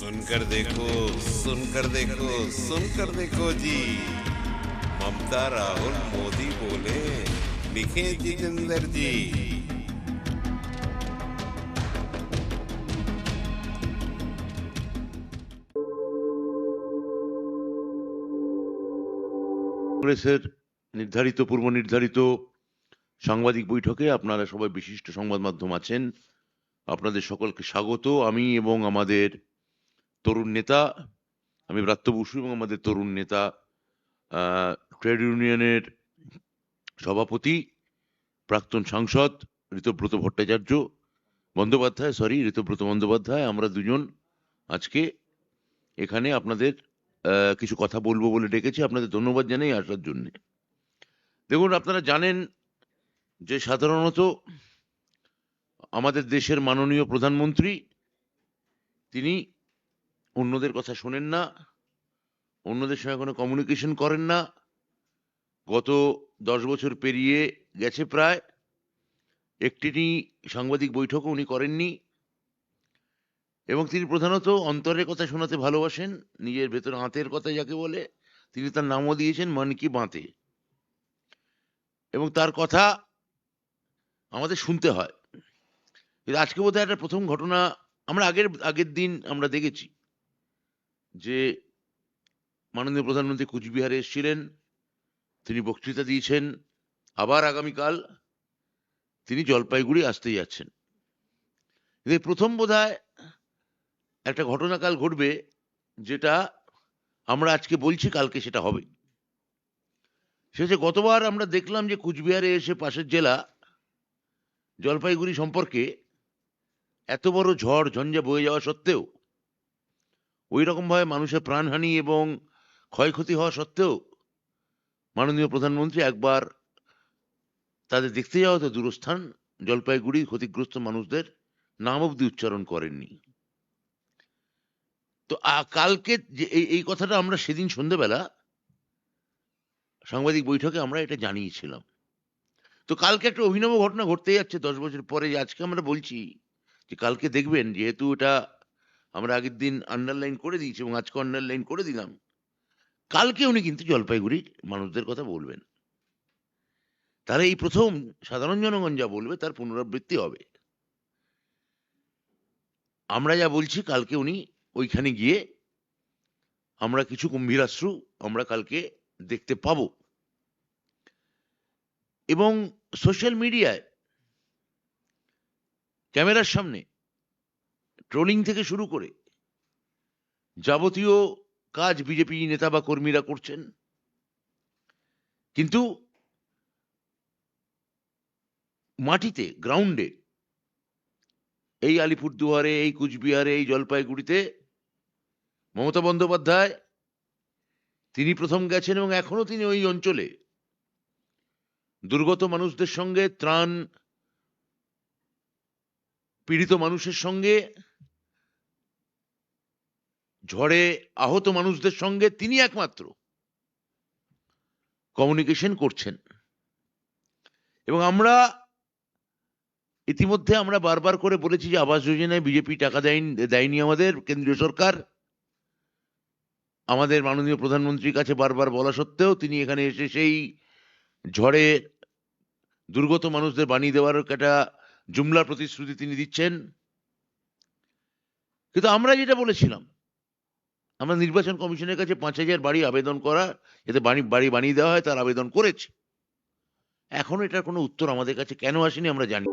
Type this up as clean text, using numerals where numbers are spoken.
सुनकर देखो सुनकर देखो सुनकर देखो जी। ममता राहुल मोदी बोले, लिखे जितेंद्र जी। কংগ্রেসের পূর্ব নির্ধারিত সাংবাদিক বৈঠকে আপনারা সবাই বিশিষ্ট সংবাদ মাধ্যম আছেন, আপনাদের সকলকে স্বাগত। আমি এবং আমাদের তরুণ নেতা, আমি ব্রাত্য বসু এবং আমাদের তরুণ নেতা ট্রেড ইউনিয়নের সভাপতি প্রাক্তন সাংসদ ঋতব্রত বন্দ্যোপাধ্যায়, আমরা দুজন আজকে এখানে আপনাদের কিছু কথা বলবো বলে ডেকেছি। আপনাদের ধন্যবাদ জানাই আসার জন্য। দেখুন, আপনারা জানেন যে সাধারণত আমাদের দেশের মাননীয় প্রধানমন্ত্রী তিনি অন্যদের কথা শোনেন না, অন্যদের সঙ্গে কোনো কমিউনিকেশন করেন না। গত 10 বছর পেরিয়ে গেছে প্রায়, একটি সাংবাদিক বৈঠকও উনি করেননি। এবং তিনি প্রধানত অন্তরের কথা শোনাতে ভালোবাসেন, নিজের ভেতর আঁতের কথা যাকে বলে। তিনি তার নামও দিয়েছেন মন কি বাতে, এবং তার কথা আমাদের শুনতে হয়। আজকে বোধহয় একটা প্রথম ঘটনা আমরা আগের দিন আমরা দেখেছি যে মাননীয় প্রধানমন্ত্রী কুচবিহারে এসেছিলেন, তিনি বক্তৃতা দিয়েছেন। আবার আগামীকাল তিনি জলপাইগুড়ি আসতে যাচ্ছেন। প্রথম বোধহয় একটা ঘটনাকাল ঘটবে, যেটা আমরা আজকে বলছি, কালকে সেটা হবে। সে যে গতবার আমরা দেখলাম যে কুচবিহারে এসে পাশের জেলা জলপাইগুড়ি সম্পর্কে এত বড় ঝড় ঝঞ্ঝা বয়ে যাওয়া সত্ত্বেও, ওই রকম ভাবে মানুষের প্রাণহানি এবং ক্ষয়ক্ষতি হওয়া সত্ত্বেও মাননীয় প্রধানমন্ত্রী একবার তাদের দেখতে যাওয়া তো দূরস্থান, জলপাইগুড়ি ক্ষতিগ্রস্ত মানুষদের নাম অব্দি উচ্চারণ করেননি। তো কালকে যে এই কথাটা আমরা সেদিন সন্ধ্যেবেলা সাংবাদিক বৈঠকে আমরা এটা জানিয়েছিলাম। তো কালকে একটা অভিনব ঘটনা ঘটতে যাচ্ছে 10 বছর পরে। আজকে আমরা বলছি যে কালকে দেখবেন, যেহেতু এটা আমরা আগের দিন আন্ডারলাইন করে দিয়েছি এবং আজকে আন্ডারলাইন করে দিলাম, কালকে উনি কিন্তু জলপাইগুড়ির মানুষদের কথা বলবেন। তাহলে এই প্রথম সাধারণ জনগণ যা বলবে তার পুনরাবৃত্তি হবে। আমরা যা বলছি, কালকে উনি ওইখানে গিয়ে আমরা কিছু গম্ভীরাশ্রু আমরা কালকে দেখতে পাবো। এবং সোশ্যাল মিডিয়ায় ক্যামেরার সামনে ট্রোলিং থেকে শুরু করে যাবতীয় কাজ বিজেপি নেতা বা কর্মীরা করছেন, কিন্তু মাটিতে, গ্রাউন্ডে, এই আলিপুরদুয়ারে, এই কুচবিহারে, এই জলপাইগুড়িতে মমতা বন্দ্যোপাধ্যায় তিনি প্রথম গেছেন এবং এখনো তিনি ওই অঞ্চলে দুর্গত মানুষদের সঙ্গে, ত্রাণ পীড়িত মানুষের সঙ্গে, ঝড়ে আহত মানুষদের সঙ্গে তিনি একমাত্র কমিউনিকেশন করছেন। এবং আমরা ইতিমধ্যে আমরা বারবার করে বলেছি যে আবাস যোজনায় বিজেপি টাকা দেয়নি, আমাদের কেন্দ্রীয় সরকার। আমাদের মাননীয় প্রধানমন্ত্রীর কাছে বারবার বলা সত্ত্বেও তিনি এখানে এসে সেই ঝড়ে দুর্গত মানুষদের বানিয়ে দেওয়ার একটা জুমলা প্রতিশ্রুতি তিনি দিচ্ছেন। কিন্তু আমরা যেটা বলেছিলাম, আমরা নির্বাচন কমিশনের কাছে 5,000 বাড়ি আবেদন করা, যাতে বাড়ি বানিয়ে দেওয়া হয়, তার আবেদন করেছি। এখনো এটার কোনো উত্তর আমাদের কাছে কেন আসেনি আমরা জানি।